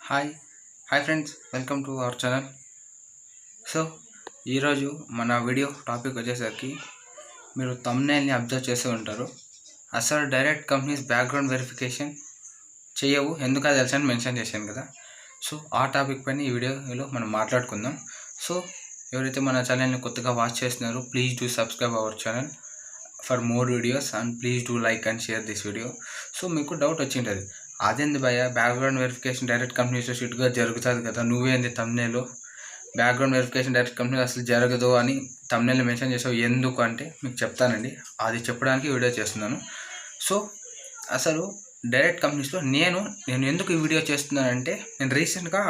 Hi hi friends, welcome to our channel. So ఈరోజు మన video topic వచ్చేసరికి మీరు థంబ్నెయిల్ని అబ్జర్వ్ చేస్తూ ఉంటారు. అసలు డైరెక్ట్ కంపెనీస్ బ్యాక్గ్రౌండ్ వెరిఫికేషన్ చేయవు, ఎందుకు అది తెలుసని మెన్షన్ చేశాను కదా. సో ఆ టాపిక్ పైన ఈ వీడియోలో మనం మాట్లాడుకుందాం. సో ఎవరైతే మన ఛానల్ని కొత్తగా వాచ్ చేస్తున్నారో please do subscribe our channel for more videos and please do like and share this video. So మీకు డౌట్ వచ్చింటుంది, అదేంది భయ్య బ్యాక్గ్రౌండ్ వెరిఫికేషన్ డైరెక్ట్ కంపెనీస్లో షిట్గా జరుగుతుంది కదా, నువ్వేంది థంబ్నెయిల్లో బ్యాక్గ్రౌండ్ వెరిఫికేషన్ డైరెక్ట్ కంపెనీ అసలు జరగదు అని థంబ్నెయిల్లో మెన్షన్ చేసావు ఎందుకు అంటే మీకు చెప్తానండి. అది చెప్పడానికి వీడియో చేస్తున్నాను. సో అసలు డైరెక్ట్ కంపెనీస్లో నేను ఎందుకు ఈ వీడియో చేస్తున్నానంటే, నేను రీసెంట్గా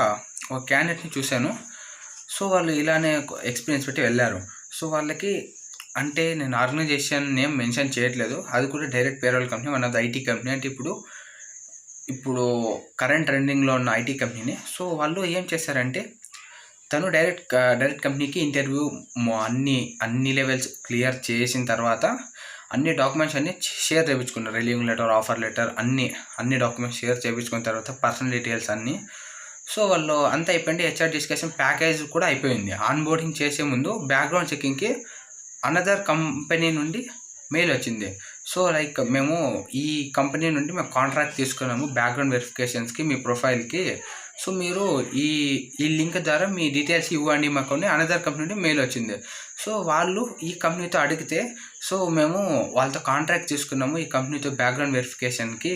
ఒక క్యాండిడేట్ని చూశాను. సో వాళ్ళు ఇలానే ఎక్స్పీరియన్స్ పెట్టి వెళ్ళారు. సో వాళ్ళకి అంటే నేను ఆర్గనైజేషన్ నేమ్ మెన్షన్ చేయట్లేదు, అది కూడా direct payroll company, one of the IT company. అంటే ఇప్పుడు కరెంట్ ట్రెండింగ్లో ఉన్న ఐటీ కంపెనీని. సో వాళ్ళు ఏం చేశారంటే, తను డైరెక్ట్ కంపెనీకి ఇంటర్వ్యూ అన్ని లెవెల్స్ క్లియర్ చేసిన తర్వాత అన్ని డాక్యుమెంట్స్ అన్నీ షేర్ చేయించుకున్నారు. రిలీవింగ్ లెటర్, ఆఫర్ లెటర్, అన్ని డాక్యుమెంట్స్ షేర్ చేయించుకున్న తర్వాత పర్సనల్ డీటెయిల్స్ అన్నీ. సో వాళ్ళు అంతా అయిపోయింది. హెచ్ఆర్ డిస్కషన్ ప్యాకేజ్ కూడా అయిపోయింది. ఆన్ బోర్డింగ్ చేసే ముందు బ్యాక్గ్రౌండ్ చెకింగ్కి అనదర్ కంపెనీ నుండి మెయిల్ వచ్చింది. సో లైక్ మేము ఈ కంపెనీ నుండి మేము కాంట్రాక్ట్ తీసుకున్నాము బ్యాక్గ్రౌండ్ వెరిఫికేషన్స్కి మీ ప్రొఫైల్కి. సో మీరు ఈ లింక్ ద్వారా మీ డీటెయిల్స్ ఇవ్వండి మాకు అని అనదర్ కంపెనీ నుండి మెయిల్ వచ్చింది. సో వాళ్ళు ఈ కంపెనీతో అడిగితే, సో మేము వాళ్ళతో కాంట్రాక్ట్ తీసుకున్నాము ఈ కంపెనీతో బ్యాక్గ్రౌండ్ వెరిఫికేషన్కి,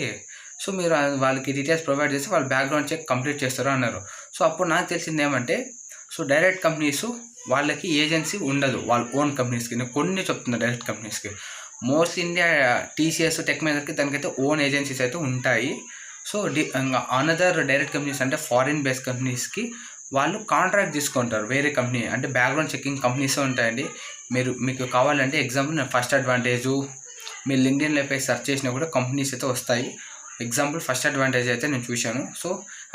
సో మీరు వాళ్ళకి డీటెయిల్స్ ప్రొవైడ్ చేసి వాళ్ళు బ్యాక్గ్రౌండ్ చెక్ కంప్లీట్ చేస్తారు అన్నారు. సో అప్పుడు నాకు తెలిసింది ఏమంటే, సో డైరెక్ట్ కంపెనీస్ వాళ్ళకి ఏజెన్సీ ఉండదు, వాళ్ళ ఓన్ కంపెనీస్కి. నేను కొన్ని చెప్తున్నాను డైరెక్ట్ కంపెనీస్కి. మోస్ట్ ఇండియా టీసీఎస్, టెక్ మహీంద్రాకి దానికైతే ఓన్ ఏజెన్సీస్ అయితే ఉంటాయి. సో అనదర్ డైరెక్ట్ కంపెనీస్ అంటే ఫారిన్ బేస్డ్ కంపెనీస్కి వాళ్ళు కాంట్రాక్ట్ తీసుకుంటారు వేరే కంపెనీ, అంటే బ్యాక్గ్రౌండ్ చెకింగ్ కంపెనీస్ ఉంటాయండి. మీకు కావాలంటే ఎగ్జాంపుల్ నేను ఫస్ట్ అడ్వాంటేజు, మీరు లింక్డ్ఇన్లో పోయి సెర్చ్ చేసినా కూడా కంపెనీస్ అయితే వస్తాయి. ఎగ్జాంపుల్ ఫస్ట్ అడ్వాంటేజ్ అయితే నేను చూశాను. సో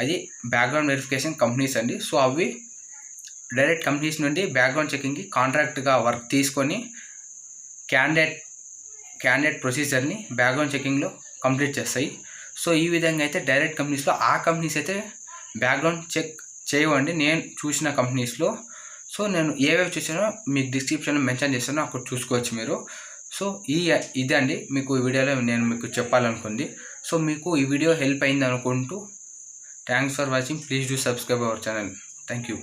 అది బ్యాక్గ్రౌండ్ వెరిఫికేషన్ కంపెనీస్ అండి. సో అవి డైరెక్ట్ కంపెనీస్ నుండి బ్యాక్గ్రౌండ్ చెకింగ్కి కాంట్రాక్ట్గా వర్క్ తీసుకొని క్యాండిడేట్ ప్రొసీజర్ని బ్యాక్గ్రౌండ్ చెకింగ్లో కంప్లీట్ చేస్తాయి. సో ఈ విధంగా అయితే డైరెక్ట్ కంపెనీస్లో ఆ కంపెనీస్ అయితే బ్యాక్గ్రౌండ్ చెక్ చేయవండి నేను చూసిన కంపెనీస్లో. సో నేను ఏవేవి చూసానో మీకు డిస్క్రిప్షన్లో మెన్షన్ చేస్తానో అక్కడ చూసుకోవచ్చు మీరు. సో ఇదే అండి మీకు ఈ వీడియోలో నేను మీకు చెప్పాలనుకుంది. సో మీకు ఈ వీడియో హెల్ప్ అయింది అనుకుంటూ thanks for watching. Please do subscribe our channel. Thank you.